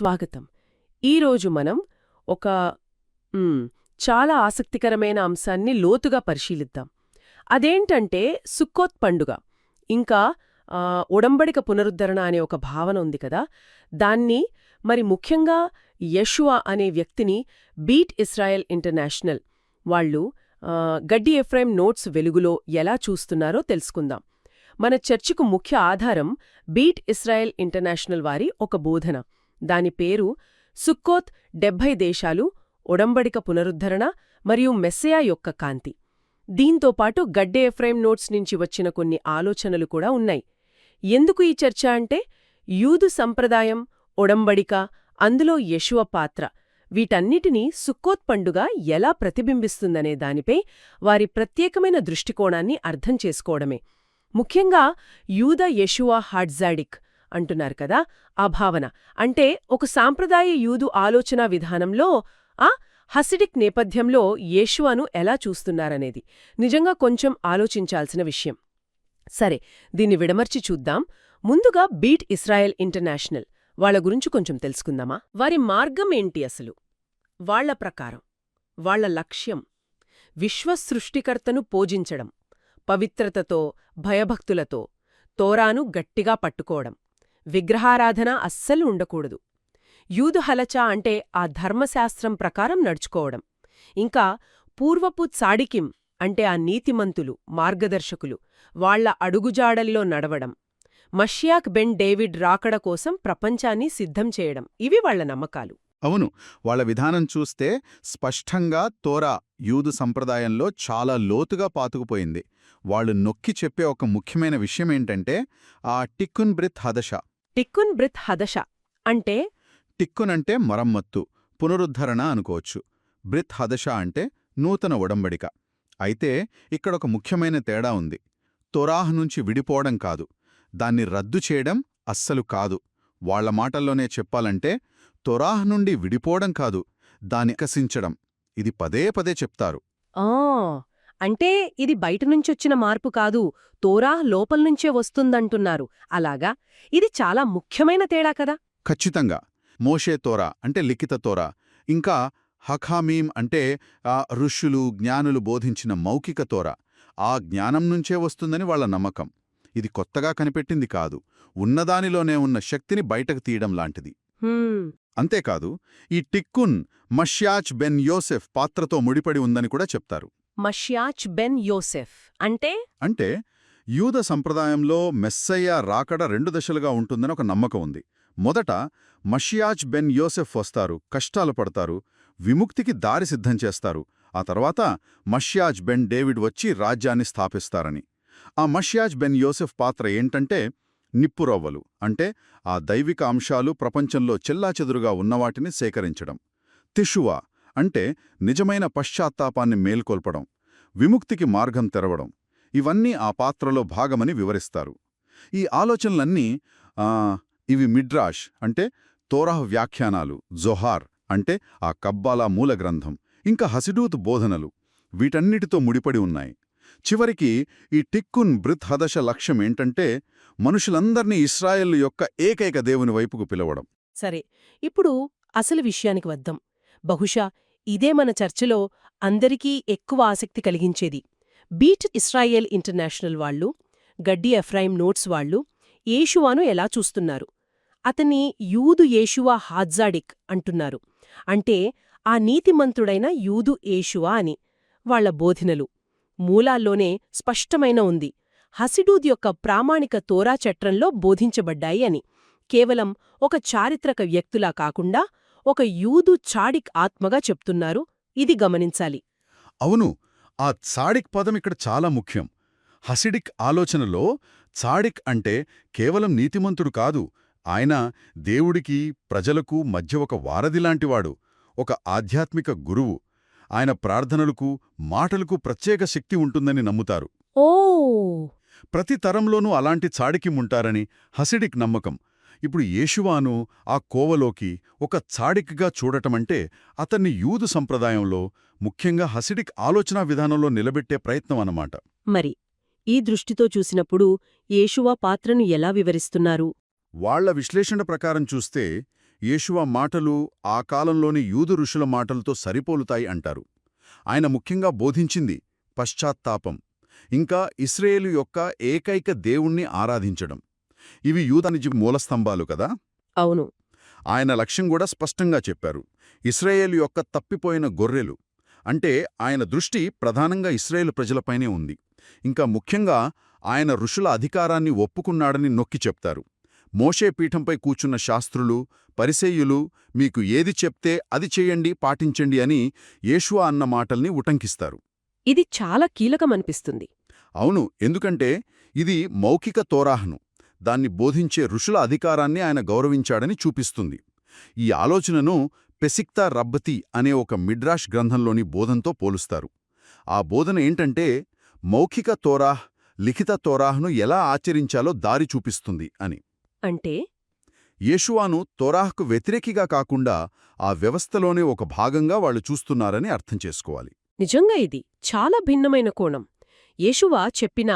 స్వాగతం. ఈరోజు మనం ఒక చాలా ఆసక్తికరమైన అంశాన్ని లోతుగా పరిశీలిద్దాం. అదేంటంటే సుక్కోత్ పండుగ. ఇంకా ఒడంబడిక పునరుద్ధరణ అనే ఒక భావన ఉంది కదా, దాన్ని మరి ముఖ్యంగా యెషూవా అనే వ్యక్తిని బీట్ ఇస్రాయెల్ ఇంటర్నేషనల్ వాళ్ళు గడ్డి ఎఫ్రాయిం నోట్స్ వెలుగులో ఎలా చూస్తున్నారో తెలుసుకుందాం. మన చర్చకు ముఖ్య ఆధారం బీట్ ఇస్రాయెల్ ఇంటర్నేషనల్ వారి ఒక బోధన. దాని పేరు సుక్కోత్ 70 దేశాలు, ఒడంబడిక పునరుద్ధరణ మరియు మెస్సయా యొక్క కాంతి. దీంతోపాటు గడ్డే ఎఫ్రాయిం నోట్స్ నుంచి వచ్చిన కొన్ని ఆలోచనలు కూడా ఉన్నాయి. ఎందుకు ఈ చర్చ అంటే, యూదు సంప్రదాయం, ఒడంబడిక, అందులో యెషూవా పాత్ర, వీటన్నిటినీ సుక్కోత్ పండుగ ఎలా ప్రతిబింబిస్తుందనే దానిపై వారి ప్రత్యేకమైన దృష్టికోణాన్ని అర్థం చేసుకోవడమే. ముఖ్యంగా యూద యెషూవా హాడ్జాడిక్ అంటున్నారు కదా, ఆ భావన అంటే ఒక సాంప్రదాయ యూదు ఆలోచనా విధానంలో హసిడిక్ నేపథ్యంలో యెషూవాను ఎలా చూస్తున్నారనేది నిజంగా కొంచెం ఆలోచించాల్సిన విషయం. సరే, దీన్ని విడమర్చి చూద్దాం. ముందుగా బీట్ ఇస్రాయెల్ ఇంటర్నేషనల్ వాళ్ల గురించి కొంచెం తెలుసుకుందామా? వారి మార్గం ఏంటి అసలు? వాళ్ల ప్రకారం వాళ్ల లక్ష్యం విశ్వసృష్టికర్తను పూజించడం, పవిత్రతతో, భయభక్తులతో, తోరాను గట్టిగా పట్టుకోవడం, విగ్రహారాధన అస్సలు ఉండకూడదు, యూదు హలచా అంటే ఆ ధర్మశాస్త్రం ప్రకారం నడుచుకోవడం, ఇంకా పూర్వపు త్సాడికిం అంటే ఆ నీతిమంతులు, మార్గదర్శకులు, వాళ్ల అడుగుజాడల్లో నడవడం, మష్యాక్ బెన్ డేవిడ్ రాకడ కోసం ప్రపంచాన్ని సిద్ధం చేయడం, ఇవి వాళ్ల నమ్మకాలు. అవును, వాళ్ల విధానం చూస్తే స్పష్టంగా తోరా యూదు సంప్రదాయంలో చాలా లోతుగా పాతుకుపోయింది. వాళ్లు నొక్కి చెప్పే ఒక ముఖ్యమైన విషయమేంటంటే ఆ టిక్కున్ బ్రిత్ హదష. టిక్కున్ బ్రిత్ హదష అంటే? టిక్కున్ అంటే మరమ్మత్తు, పునరుద్ధరణ అనుకోవచ్చు. బ్రిత్ హదష అంటే నూతన ఒడంబడిక. అయితే ఇక్కడొక ముఖ్యమైన తేడా ఉంది. తోరాహ్ నుంచి విడిపోవడం కాదు, దాన్ని రద్దు చేయడం అస్సలు కాదు. వాళ్ల మాటల్లోనే చెప్పాలంటే తోరాహ్ నుండి విడిపోవడం కాదు, దాన్ని కసించడం. ఇది పదే పదే చెప్తారు. అంటే ఇది బయటనుంచొచ్చిన మార్పు కాదు, తోరాహ్ లోపల్నుంచే వస్తుందంటున్నారు. అలాగా? ఇది చాలా ముఖ్యమైన తేడా కదా. ఖచ్చితంగా. మోషే తోరా అంటే లిఖిత తోరా, ఇంకా హఖామీం అంటే ఋషులు, జ్ఞానులు బోధించిన మౌఖిక తోరా, ఆ జ్ఞానం నుంచే వస్తుందని వాళ్ల నమ్మకం. ఇది కొత్తగా కనిపెట్టింది కాదు, ఉన్నదానిలోనే ఉన్న శక్తిని బయటకు తీయడం లాంటిది. అంతేకాదు, ఈ టిక్కున్ మష్యాచ్ బెన్ యోసెఫ్ పాత్రతో ముడిపడి ఉందని కూడా చెప్తారు. మష్యాచ్ బెన్ యోసెఫ్ అంటే యూద సంప్రదాయంలో మెస్సయ్య రాకడ 2 దశలుగా ఉంటుందని ఒక నమ్మకం ఉంది. మొదట మషియాచ్ బెన్ యోసెఫ్ వస్తారు, కష్టాలు పడతారు, విముక్తికి దారి సిద్ధం చేస్తారు. ఆ తర్వాత మష్యాచ్ బెన్ డేవిడ్ వచ్చి రాజ్యాన్ని స్థాపిస్తారని. ఆ మష్యాచ్ బెన్ యోసెఫ్ పాత్ర ఏంటంటే నిప్పురవ్వలు, అంటే ఆ దైవిక అంశాలు ప్రపంచంలో చెల్లాచెదురుగా ఉన్నవాటిని సేకరించడం. తిషువా అంటే నిజమైన పశ్చాత్తాపాన్ని మేల్కొల్పడం, విముక్తికి మార్గం తెరవడం. ఇవన్నీ ఆ పాత్రలో భాగమని వివరిస్తారు. ఈ ఆలోచనలన్నీ ఇవి మిడ్రాష్ అంటే తోరాహ్ వ్యాఖ్యానాలు, జొహార్ అంటే ఆ కబ్బాలా మూల గ్రంథం, ఇంకా హసిడూత్ బోధనలు, వీటన్నిటితో ముడిపడి ఉన్నాయి. చివరికి ఈ టిక్కున్ బ్రిత్ హదష లక్ష్యమేంటంటే మనుషులందర్నీ ఇస్రాయేల్ యొక్క ఏకైక దేవుని వైపుకు పిలవడం. సరే, ఇప్పుడు అసలు విషయానికి వద్దాం. బహుశా ఇదే మన చర్చలో అందరికీ ఎక్కువ ఆసక్తి కలిగించేది. బీట్ ఇస్రాయేల్ ఇంటర్నేషనల్ వాళ్ళు, గడ్డి ఎఫ్రాయిం నోట్స్ వాళ్ళు యెషూవాను ఎలా చూస్తున్నారు? అతన్ని యూదు యెషూవా హాడ్జాడిక్ అంటున్నారు. అంటే ఆ నీతిమంతుడైన యూదు యెషూవా అని. వాళ్ల బోధనలు మూలాల్లోనే స్పష్టమైన ఉంది. హసిడూద్ యొక్క ప్రామాణిక తోరా చట్రంలో బోధించబడ్డాయి అని. కేవలం ఒక చారిత్రక వ్యక్తులా కాకుండా ఒక యూదు చాడిక్ ఆత్మగా చెప్తున్నారు. ఇది గమనించాలి. అవును, ఆ చాడిక్ పదం ఇక్కడ చాలా ముఖ్యం. హసిడిక్ ఆలోచనలో చాడిక్ అంటే కేవలం నీతిమంతుడు కాదు, ఆయన దేవుడికి, ప్రజలకు మధ్య ఒక వారధిలాంటివాడు, ఒక ఆధ్యాత్మిక గురువు. ఆయన ప్రార్థనలకు, మాటలకు ప్రత్యేక శక్తి ఉంటుందని నమ్ముతారు. ప్రతి తరంలోనూ అలాంటి చాడికిముంటారని హసిడిక్ నమ్మకం. ఇప్పుడు యెషూవాను ఆ కోవలోకి ఒక చాడిక్గా చూడటమంటే అతన్ని యూదు సంప్రదాయంలో, ముఖ్యంగా హసిడిక్ ఆలోచనా విధానంలో నిలబెట్టే ప్రయత్నం అన్నమాట. మరి ఈ దృష్టితో చూసినప్పుడు యెషూవా పాత్రను ఎలా వివరిస్తున్నారు? వాళ్ల విశ్లేషణ ప్రకారం చూస్తే యేషువ మాటలు ఆ కాలంలోని యూదు ఋషుల మాటలతో సరిపోలుతాయి అంటారు. ఆయన ముఖ్యంగా బోధించింది పశ్చాత్తాపం, ఇంకా ఇశ్రాయేలు యొక్క ఏకైక దేవుణ్ణి ఆరాధించడం. ఇవి యూదానికి మూలస్తంభాలు కదా. అవును. ఆయన లక్ష్యం కూడా స్పష్టంగా చెప్పారు. ఇశ్రాయేలు యొక్క తప్పిపోయిన గొర్రెలు అంటే ఆయన దృష్టి ప్రధానంగా ఇశ్రాయేలు ప్రజలపైనే ఉంది. ఇంకా ముఖ్యంగా ఆయన ఋషుల అధికారాన్ని ఒప్పుకున్నాడని నొక్కి చెప్తారు. మోషే పీఠంపై కూర్చున్న శాస్త్రులు, పరిసయ్యులు మీకు ఏది చెప్తే అది చెయ్యండి, పాటించండి అని యేషువ అన్న మాటల్ని ఉటంకిస్తారు. ఇది చాలా కీలకమనిపిస్తుంది. అవును, ఎందుకంటే ఇది మౌఖిక తోరాహ్ను, దాన్ని బోధించే ఋషుల అధికారాన్ని ఆయన గౌరవించాడని చూపిస్తుంది. ఈ ఆలోచనను పెసిక్తా రబ్బతి అనే ఒక మిడ్రాష్ గ్రంథంలోని బోధంతో పోలుస్తారు. ఆ బోధన ఏంటంటే మౌఖిక తోరాహ్ లిఖిత తోరాహ్ను ఎలా ఆచరించాలో దారి చూపిస్తుంది అని. అంటే యేషువాను తోరాహ్కు వ్యతిరేకిగా కాకుండా ఆ వ్యవస్థలోనే ఒక భాగంగా వాళ్ళు చూస్తున్నారని అర్థం చేసుకోవాలి. నిజంగా ఇది చాలా భిన్నమైన కోణం. యేషువా చెప్పిన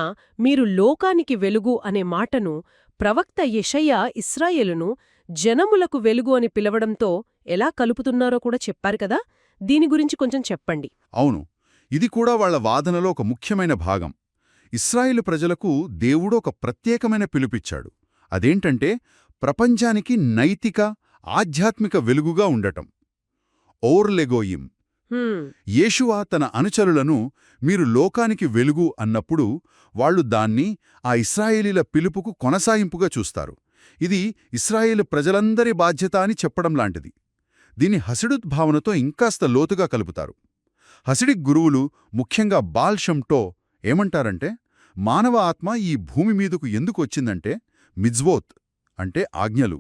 మీరు లోకానికి వెలుగు అనే మాటను ప్రవక్త యెషయా ఇశ్రాయేలును జనములకు వెలుగు అని పిలవడంతో ఎలా కలుపుతున్నారో కూడా చెప్పారు కదా. దీని గురించి కొంచెం చెప్పండి. అవును, ఇది కూడా వాళ్ల వాదనలో ఒక ముఖ్యమైన భాగం. ఇశ్రాయేలు ప్రజలకు దేవుడు ఒక ప్రత్యేకమైన పిలుపిచ్చాడు. అదేంటంటే ప్రపంచానికి నైతిక, ఆధ్యాత్మిక వెలుగుగా ఉండటం. ఓర్లెగోయిం. యేషువా తన అనుచరులను మీరు లోకానికి వెలుగు అన్నప్పుడు వాళ్లు దాన్ని ఆ ఇశ్రాయేలీల పిలుపుకు కొనసాగింపుగా చూస్తారు. ఇది ఇశ్రాయేలు ప్రజలందరి బాధ్యత అని చెప్పడం లాంటిది. దీన్ని హసిడుత్ భావనతో ఇంకాస్త లోతుగా కలుపుతారు. హసిడిక్ గురువులు, ముఖ్యంగా బాల్ షమ్టో ఏమంటారంటే మానవ ఆత్మ ఈ భూమి మీదకు ఎందుకు వచ్చిందంటే మిజ్వోత్ అంటే ఆజ్ఞలు,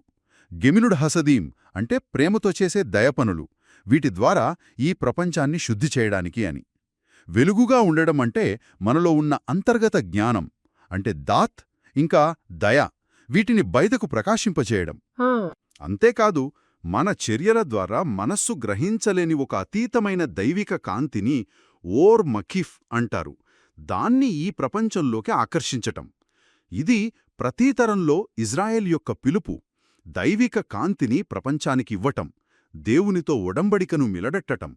గెమినుడ్ హసదీం అంటే ప్రేమతో చేసే దయపనులు, వీటి ద్వారా ఈ ప్రపంచాన్ని శుద్ధి చేయడానికి అని. వెలుగుగా ఉండడం అంటే మనలో ఉన్న అంతర్గత జ్ఞానం అంటే దాత్ ఇంకా దయ, వీటిని బయటకు ప్రకాశింపచేయడం. అంతేకాదు మన చర్యల ద్వారా మనస్సు గ్రహించలేని ఒక అతీతమైన దైవిక కాంతిని ఓర్ మఖిఫ్ అంటారు, దాన్ని ఈ ప్రపంచంలోకి ఆకర్షించటం. ఇది ప్రతీతరంలో ఇజ్రాయెల్ యొక్క పిలుపు, దైవిక కాంతిని ప్రపంచానికి ఇవ్వటం, దేవునితో ఒడంబడికను మిలడట్టటం.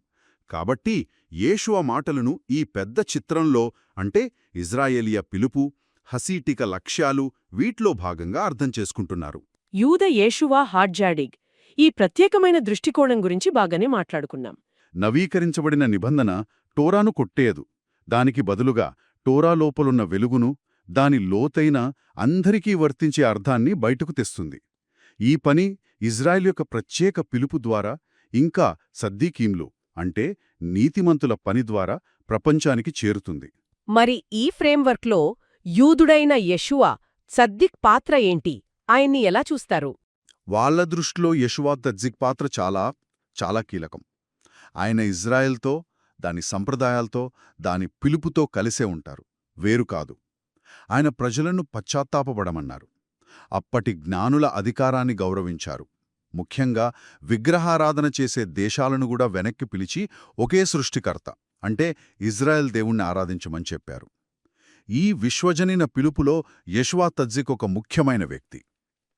కాబట్టి యేషువ మాటలను ఈ పెద్ద చిత్రంలో అంటే ఇజ్రాయేలియ పిలుపు, హసీటిక లక్ష్యాలు వీట్లో భాగంగా అర్థం చేసుకుంటున్నారు. యూద యేషువా హాడ్జాడిగ్ ఈ ప్రత్యేకమైన దృష్టికోణం గురించి బాగానే మాట్లాడుకున్నాం. నవీకరించబడిన నిబంధన టోరాను కొట్టేయదు. దానికి బదులుగా టోరా లోపలున్న వెలుగును, దాని లోతైన అందరికీ వర్తించే అర్థాన్ని బయటకు తెస్తుంది. ఈ పని ఇజ్రాయెల్ యొక్క ప్రత్యేక పిలుపు ద్వారా ఇంకా సద్దీకీంలు అంటే నీతిమంతుల పని ద్వారా ప్రపంచానికి చేరుతుంది. మరి ఈ ఫ్రేమ్వర్క్లో యూదుడైన యెషువా సద్దిక్ పాత్ర ఏంటి? ఆయన్ని ఎలా చూస్తారు? వాళ్ల దృష్టిలో యెషువా తద్జిక్ పాత్ర చాలా చాలా కీలకం. ఆయన ఇజ్రాయెల్తో, దాని సంప్రదాయాలతో, దాని పిలుపుతో కలిసే ఉంటారు, వేరు కాదు. ఆయన ప్రజలను పశ్చాత్తాపపడమన్నారు. అప్పటి జ్ఞానుల అధికారాన్ని గౌరవించారు. ముఖ్యంగా విగ్రహారాధన చేసే దేశాలను కూడా వెనక్కి పిలిచి ఒకే సృష్టికర్త అంటే ఇజ్రాయెల్ దేవుణ్ణి ఆరాధించమని చెప్పారు. ఈ విశ్వజనీన పిలుపులో యెషువా తద్జిక్ ఒక ముఖ్యమైన వ్యక్తి.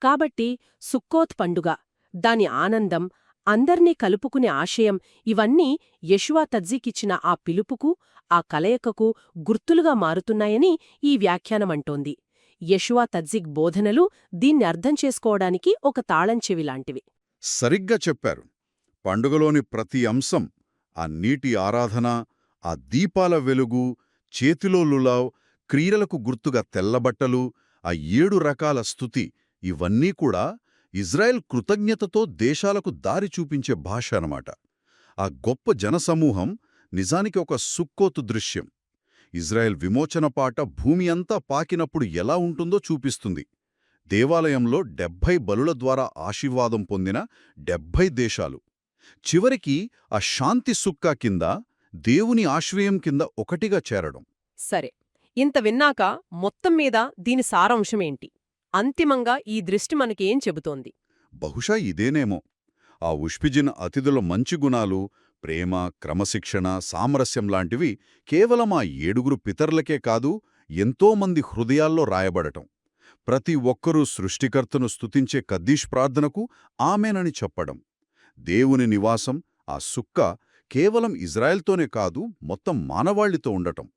కాబట్టి సుక్కోత్ పండుగ, దాని ఆనందం, అందర్నీ కలుపుకునే ఆశయం ఇవన్నీ యెషువా తద్జికిచ్చిన ఆ పిలుపుకు, ఆ కలయికకు గుర్తులుగా మారుతున్నాయని ఈ వ్యాఖ్యానమంటోంది. యెషువా తద్జిక్ బోధనలు దీన్ని అర్థం చేసుకోవడానికి ఒక తాళంచెవిలాంటివి. సరిగ్గా చెప్పారు. పండుగలోని ప్రతి అంశం, ఆ నీటి ఆరాధన, ఆ దీపాల వెలుగు, చేతిలో లులావ్, క్రియలకు గుర్తుగా తెల్లబట్టలు, ఆ 7 రకాల స్తుతి, ఇవన్నీ కూడా ఇజ్రాయెల్ కృతజ్ఞతతో దేశాలకు దారి చూపించే భాష అన్నమాట. ఆ గొప్ప జనసమూహం నిజానికి ఒక సుక్కోతు దృశ్యం. ఇజ్రాయెల్ విమోచన పాట భూమి అంతా పాకినప్పుడు ఎలా ఉంటుందో చూపిస్తుంది. దేవాలయంలో 70 బలుల ద్వారా ఆశీర్వాదం పొందిన 70 దేశాలు చివరికి ఆ శాంతి సుక్కా కింద, దేవుని ఆశ్రయం కింద ఒకటిగా చేరడం. సరే, ఇంత విన్నాక మొత్తం మీద దీని సారాంశమేంటి? అంతిమంగా ఈ దృష్టి మనకేం చెబుతోంది? బహుశా ఇదేనేమో. ఆ ఉష్పిజిన్ అతిథుల మంచి గుణాలు, ప్రేమ, క్రమశిక్షణ, సామరస్యం లాంటివి కేవలం ఆ 7 పితరులకే కాదు, ఎంతోమంది హృదయాల్లో రాయబడటం. ప్రతి ఒక్కరూ సృష్టికర్తను స్తుతించే కద్దీష్ ప్రార్థనకు ఆమెనని చెప్పడం. దేవుని నివాసం, ఆ సుక్క, కేవలం ఇజ్రాయెల్తోనే కాదు, మొత్తం మానవాళితో ఉండటం.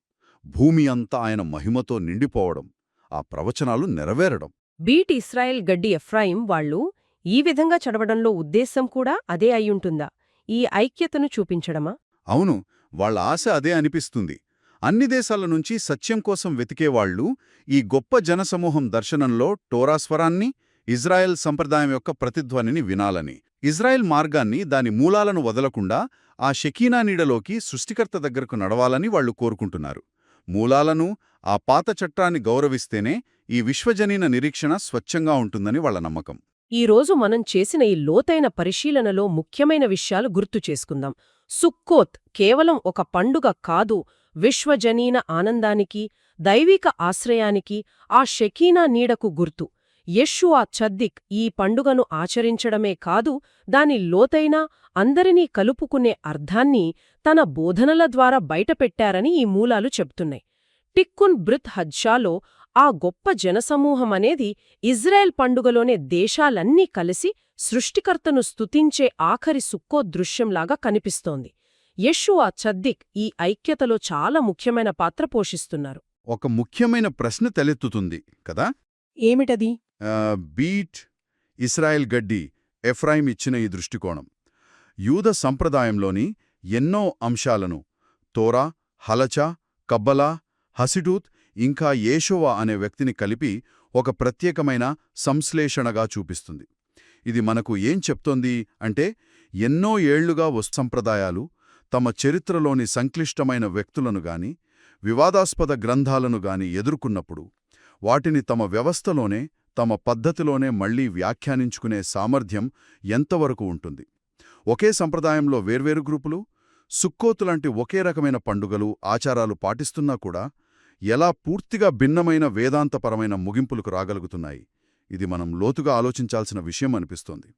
భూమి అంతా ఆయన మహిమతో నిండిపోవడం, ఆ ప్రవచనాలు నెరవేరడం. బీట్ ఇస్రాయెల్ గడ్డి ఎఫ్రాయిం వాళ్ళు ఈ విధంగా చదవడంలో ఉద్దేశం కూడా అదే అయ్యుంటుందా? ఈ ఐక్యతను చూపించడమా? అవును, వాళ్ళ ఆశ అదే అనిపిస్తుంది. అన్ని దేశాల నుంచి సత్యం కోసం వెతికేవాళ్లు ఈ గొప్ప జనసమూహం దర్శనంలో టోరాస్వరాన్ని, ఇజ్రాయెల్ సంప్రదాయం యొక్క ప్రతిధ్వనిని వినాలని, ఇజ్రాయెల్ మార్గాన్ని, దాని మూలాలను వదలకుండా ఆ షెకీనా నీడలోకి సృష్టికర్త దగ్గరకు నడవాలని వాళ్లు కోరుకుంటున్నారు. మూలాలను, ఆ పాత చట్టాన్ని గౌరవిస్తేనే ఈ విశ్వజనీన నిరీక్షణ స్వచ్ఛంగా ఉంటుందని వాళ్ల నమ్మకం. ఈరోజు మనం చేసిన ఈ లోతైన పరిశీలనలో ముఖ్యమైన విషయాలు గుర్తు చేసుకుందాం. సుక్కోత్ కేవలం ఒక పండుగ కాదు, విశ్వజనీన ఆనందానికి, దైవిక ఆశ్రయానికి, ఆ షెకీనా నీడకు గుర్తు. యెషూవా చద్దిక్ ఈ పండుగను ఆచరించడమే కాదు, దాని లోతైన, అందరినీ కలుపుకునే అర్థాన్ని తన బోధనల ద్వారా బయటపెట్టారని ఈ మూలాలు చెప్తున్నాయి. టిక్కున్ బ్రిత్ హజ్షాలో ఆ గొప్ప జనసమూహమనేది ఇజ్రాయెల్ పండుగలోనే దేశాలన్నీ కలిసి సృష్టికర్తను స్తుతించే ఆఖరి సుక్కోత్ దృశ్యంలాగా కనిపిస్తోంది. యెషూవా చద్దిక్ ఈ ఐక్యతలో చాలా ముఖ్యమైన పాత్ర పోషిస్తున్నారు. ఒక ముఖ్యమైన ప్రశ్న తలెత్తుతుంది కదా. ఏమిటది? బీట్ ఇస్రాయెల్ గడ్డి ఎఫ్రాయిం ఇచ్చిన ఈ దృష్టికోణం యూద సంప్రదాయంలోని ఎన్నో అంశాలను తోరా, హలచా, కబ్బలా, హసిడూత్ ఇంకా యేషోవా అనే వ్యక్తిని కలిపి ఒక ప్రత్యేకమైన సంశ్లేషణగా చూపిస్తుంది. ఇది మనకు ఏం చెప్తోంది అంటే, ఎన్నో ఏళ్లుగా సంప్రదాయాలు తమ చరిత్రలోని సంక్లిష్టమైన వ్యక్తులను గాని, వివాదాస్పద గ్రంథాలను గాని ఎదుర్కొన్నప్పుడు వాటిని తమ వ్యవస్థలోనే, తమ పద్ధతిలోనే మళ్లీ వ్యాఖ్యానించుకునే సామర్థ్యం ఎంతవరకు ఉంటుంది. ఒకే సంప్రదాయంలో వేర్వేరు గ్రూపులు సుక్కోతు లాంటి ఒకే రకమైన పండుగలు, ఆచారాలు పాటిస్తున్నా కూడా ఎలా పూర్తిగా భిన్నమైన వేదాంతపరమైన ముగింపులకు రాగలుగుతున్నాయి. ఇది మనం లోతుగా ఆలోచించాల్సిన విషయం అనిపిస్తోంది.